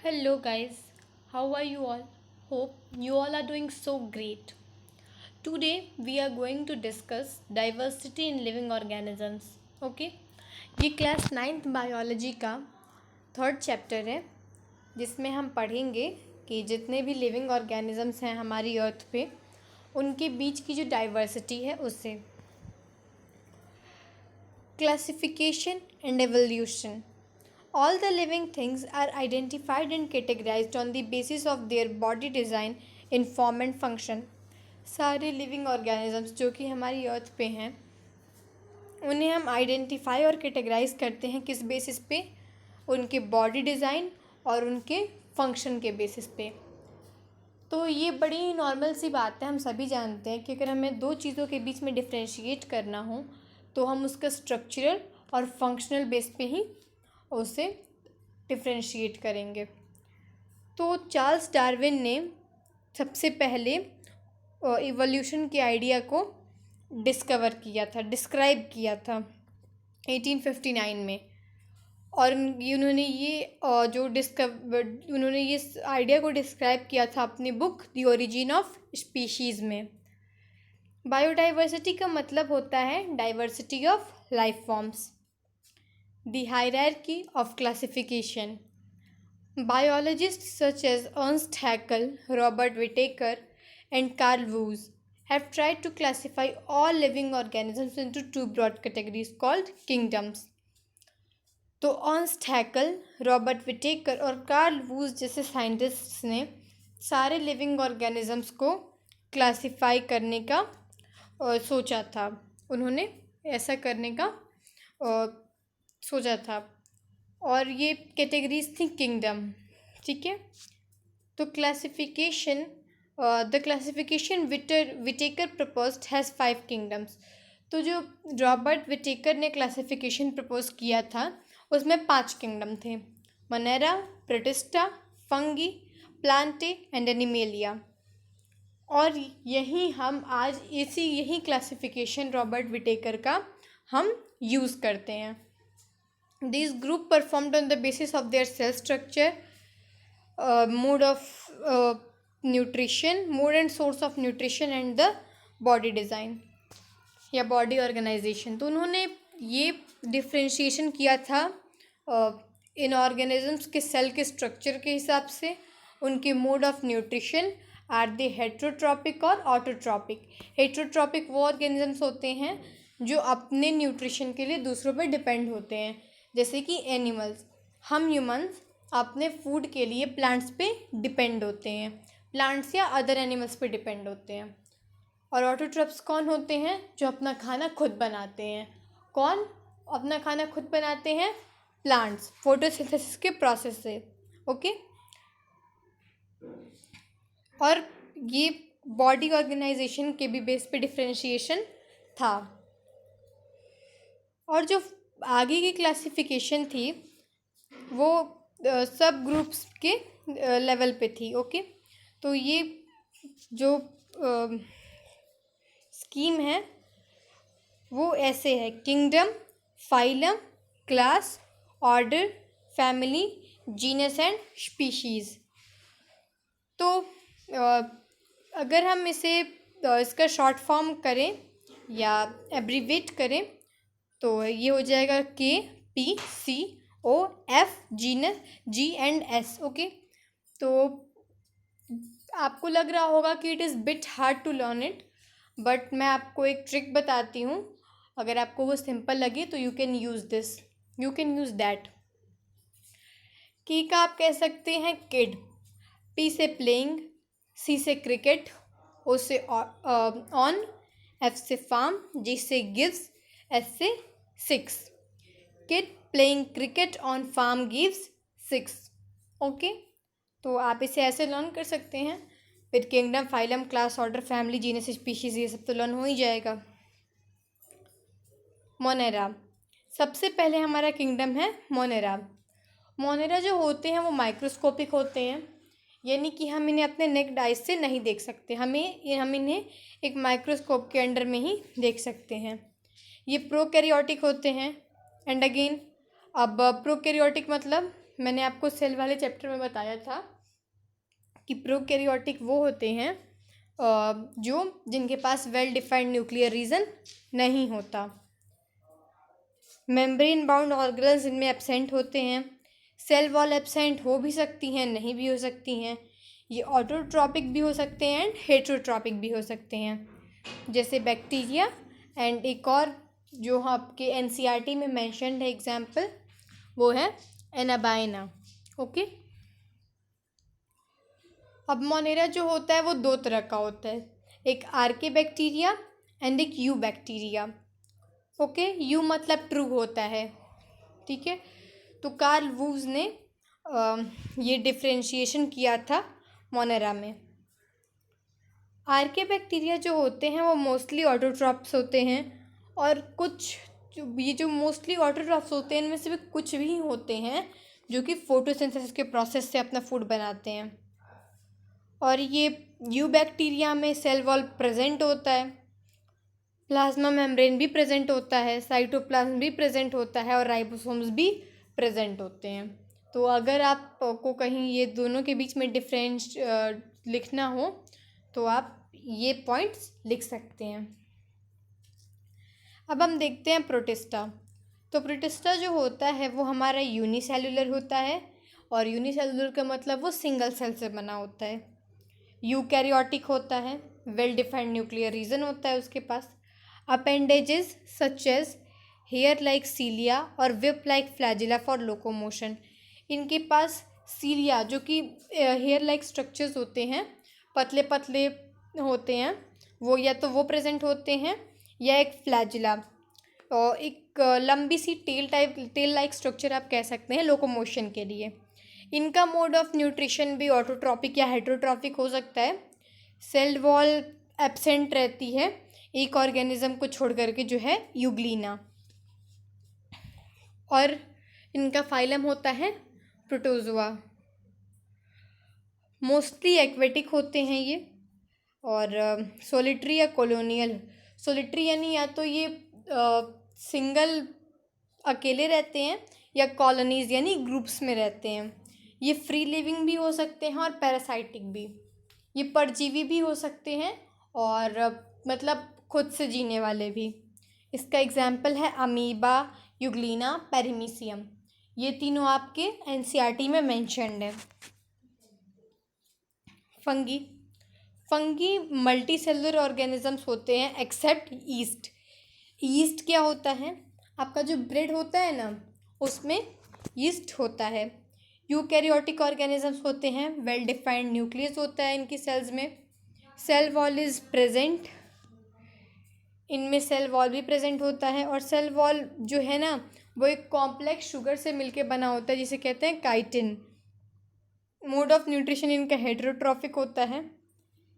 Hello, guys. How are you all? Hope you all are doing so great. Today, we are going to discuss diversity in living organisms. Okay? ये class ninth biology का third chapter है जिसमें हम पढ़ेंगे कि जितने भी living organisms हैं हमारी अर्थ पे उनके बीच की जो डाइवर्सिटी है उससे classification and evolution. All the living things are identified and categorized on the basis of their body design in form and function. सारे लिविंग ऑर्गेनिजम्स जो कि हमारी अर्थ पे हैं उन्हें हम आइडेंटिफाई और कैटेगराइज करते हैं किस बेसिस पे? उनके बॉडी डिज़ाइन और उनके फंक्शन के बेसिस पे. तो ये बड़ी नॉर्मल सी बात है, हम सभी जानते हैं कि अगर हमें दो चीज़ों के बीच में डिफ्रेंशिएट करना हो तो हम उसका स्ट्रक्चरल और फंक्शनल बेस पे ही उसे डिफ्रेंशिएट करेंगे. तो चार्ल्स डार्विन ने सबसे पहले इवोल्यूशन के आइडिया को डिस्क्राइब किया था 1859 में. और उन्होंने ये आइडिया को डिस्क्राइब किया था अपनी book the origin of species में. बायोडाइवर्सिटी का मतलब होता है diversity of life forms. The hierarchy of classification. Biologists such as Ernst Haeckel, Robert Whittaker, and Carl Woese have tried to classify all living organisms into two broad categories called kingdoms. तो Ernst हैकल, Robert Whittaker और Karl whose जैसे scientists ने सारे living organisms को classify करने का सोचा था. उन्होंने ऐसा करने का सोचा था और ये कैटेगरीज थी किंगडम. ठीक है. तो classification the classification Whittaker proposed has 5 kingdoms. तो जो रॉबर्ट विटेकर ने क्लासिफिकेशन प्रपोज किया था उसमें 5 किंगडम थे: Monera, Protista, Fungi, Plantae and Animalia. और हम आज यही क्लासिफिकेशन रॉबर्ट विटेकर का हम यूज़ करते हैं. These group performed on the basis of their cell structure, mode and source of nutrition and the body design या body organization. तो उन्होंने ये डिफ्रेंशिएशन किया था इन ऑर्गेनिजम्स के सेल के स्ट्रक्चर के हिसाब से. उनके mode of nutrition are they heterotrophic और ऑटोट्रॉपिक. हेट्रोट्रॉपिक वो ऑर्गेनिजम्स होते हैं जो अपने न्यूट्रिशन के लिए दूसरों पर डिपेंड होते हैं, जैसे कि एनिमल्स. हम ह्यूमंस अपने फूड के लिए प्लांट्स पे डिपेंड होते हैं, प्लांट्स या अदर एनिमल्स पे डिपेंड होते हैं. और ऑटोट्रॉप्स कौन होते हैं? जो अपना खाना खुद बनाते हैं. कौन अपना खाना खुद बनाते हैं? प्लांट्स, फोटोसिंथेसिस के प्रोसेस से. ओके. और ये बॉडी ऑर्गेनाइजेशन के भी बेस पे डिफ्रेंशिएशन था. और जो आगे की क्लासिफिकेशन थी वो सब ग्रुप्स के लेवल पे थी. ओके. तो ये जो स्कीम है वो ऐसे है: kingdom, phylum, class, order, family, genus and species. तो अगर हम इसका शॉर्ट फॉर्म करें या एब्रीवेट करें तो ये हो जाएगा KPCOF, genus, G and S. Okay. तो आपको लग रहा होगा कि it is bit hard to learn it, but मैं आपको एक ट्रिक बताती हूँ. अगर आपको वो सिंपल लगे तो यू कैन यूज़ दैट. की का आप कह सकते हैं किड, P से प्लेइंग, C से क्रिकेट, O से ऑन, F से फार्म, G से गिव्स, S से 6. Kid playing cricket on farm gives 6. Okay. तो आप इसे ऐसे लर्न कर सकते हैं. फिर kingdom, phylum, class, order, family, genus, species, ये सब तो लर्न हो ही जाएगा. मोनेरा. सबसे पहले हमारा किंगडम है मोनेरा. मोनेरा जो होते हैं वो माइक्रोस्कोपिक होते हैं, यानी कि हम इन्हें अपने नेक्ड आइज से नहीं देख सकते. हम इन्हें एक माइक्रोस्कोप के अंडर में ही देख सकते हैं. ये प्रोकैरियोटिक होते हैं. एंड अगेन, अब प्रोकैरियोटिक मतलब मैंने आपको सेल वाले चैप्टर में बताया था कि प्रोकैरियोटिक वो होते हैं जो जिनके पास वेल डिफाइंड न्यूक्लियर रीजन नहीं होता। मेम्ब्रेन बाउंड ऑर्गेनल्स इनमें एब्सेंट होते हैं। सेल वॉल एब्सेंट हो भी सकती हैं, नहीं भी हो सकती हैं। ये ऑटोट्रॉपिक भी हो सकते हैं एंड हेटरोट्रॉपिक भी हो सकते हैं, जैसे बैक्टीरिया। एंड एक और जो आपके एनसीईआरटी में मेंशन्ड है एग्जाम्पल, वो है एनाबाइना। ओके, अब मोनेरा जो होता है वो दो तरह का होता है, एक आर्के बैक्टीरिया एंड एक यू बैक्टीरिया। ओके, यू मतलब ट्रू होता है, ठीक है। तो कार्ल वूज ने ये डिफ्रेंशिएशन किया था मोनेरा में। आर्के बैक्टीरिया जो होते हैं वो मोस्टली ऑटोट्रॉप्स होते हैं, और कुछ ये जो मोस्टली ऑटोट्रॉप्स होते हैं इनमें से भी कुछ भी होते हैं जो कि फोटोसिंथेसिस के प्रोसेस से अपना फूड बनाते हैं। और ये यू बैक्टीरिया में सेल वॉल प्रेजेंट होता है, प्लाज्मा मेम्ब्रेन भी प्रेजेंट होता है, साइटोप्लाज्म भी प्रेजेंट होता है, और राइबोसोम्स भी प्रेजेंट होते हैं। तो अगर आपको कहीं ये दोनों के बीच में डिफरेंस लिखना हो तो आप ये पॉइंट्स लिख सकते हैं। अब हम देखते हैं प्रोटिस्टा। तो प्रोटिस्टा जो होता है वो हमारा यूनिसेलुलर होता है, और यूनिसेलुलर का मतलब वो सिंगल सेल से बना होता है। यूकैरियोटिक होता है, वेल डिफाइंड न्यूक्लियर रीजन होता है उसके पास। Appendages such as hair like cilia और whip like flagella for locomotion. इनके पास सीलिया जो कि हेयर लाइक स्ट्रक्चर्स होते हैं, पतले पतले होते हैं, वो या तो वो प्रेजेंट होते हैं, या एक फ्लैजिला और एक लंबी सी टेल लाइक स्ट्रक्चर आप कह सकते हैं लोकोमोशन के लिए। इनका मोड ऑफ न्यूट्रिशन भी ऑटोट्रॉपिक या हेटरोट्रॉपिक हो सकता है। सेल वॉल एब्सेंट रहती है एक ऑर्गेनिज्म को छोड़ करके जो है यूग्लिना, और इनका फाइलम होता है प्रोटोजोआ। मोस्टली एक्वेटिक होते हैं ये, और सोलिटरी या कॉलोनियल। सोलिटरी यानी या तो ये सिंगल अकेले रहते हैं, या कॉलोनीज यानी ग्रुप्स में रहते हैं। ये फ्री लिविंग भी हो सकते हैं और पैरासाइटिक भी। ये परजीवी भी हो सकते हैं और मतलब खुद से जीने वाले भी। इसका एग्जाम्पल है अमीबा, यूग्लिना, पेरिमीसियम। ये तीनों आपके एनसीईआरटी में मेंशन्ड है। Fungi. Fungi multi cellular organisms होते हैं एक्सेप्ट ईस्ट। ईस्ट क्या होता है? आपका जो ब्रेड होता है ना, उसमें ईस्ट होता है। यूकैरियोटिक ऑर्गेनिजम्स होते हैं, वेल डिफाइंड न्यूक्लियस होता है इनकी सेल्स में। सेल वॉल इज़ प्रेजेंट, इनमें सेल वॉल भी प्रेजेंट होता है, और सेल वॉल जो है ना वो एक कॉम्प्लेक्स शुगर से मिलके बना होता है जिसे कहते हैं काइटिन। मोड ऑफ न्यूट्रिशन इनका हेटेरोट्रॉफिक होता है।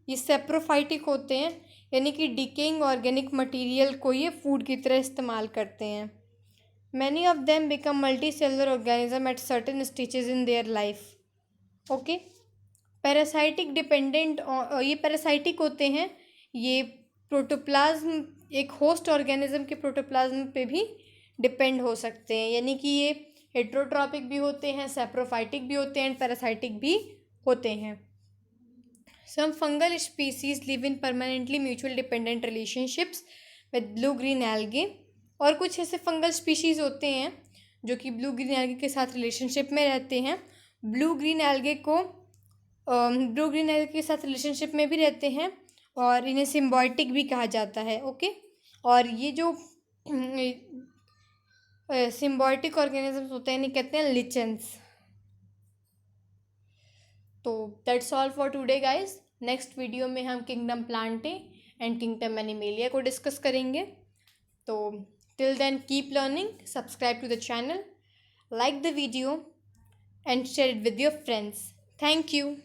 ये सेप्रोफाइटिक होते हैं, यानी कि डिकेइंग ऑर्गेनिक मटेरियल को ये फूड की तरह इस्तेमाल करते हैं। Many of them become multi cellular organism at certain stages in their life. Okay, parasitic dependent, ये पैरासाइटिक होते हैं। ये प्रोटोप्लाज्म, एक होस्ट ऑर्गेनिज्म के प्रोटोप्लाज्म पे भी डिपेंड हो सकते हैं, यानी कि ये हेटेरोट्रॉपिक भी होते हैं, सेप्रोफाइटिक भी होते हैं, पैरासाइटिक भी होते हैं। Some fungal species live in permanently mutual dependent relationships with blue green algae। और कुछ ऐसे फंगल स्पीशीज़ होते हैं जो कि ब्लू ग्रीन एल्गे के साथ रिलेशनशिप में रहते हैं। ब्लू ग्रीन एल्गे के साथ रिलेशनशिप में भी रहते हैं, और इन्हें सिम्बायोटिक भी कहा जाता है। ओके, और ये जो सिम्बायोटिक ऑर्गेनिजम्स होते हैं इन्हें कहते हैं लिचेंस। तो that's all for today guys. Next video में हम kingdom Plantae and kingdom Animalia को डिस्कस करेंगे। तो till then keep learning, subscribe to the channel, like the video and share it with your friends. Thank you.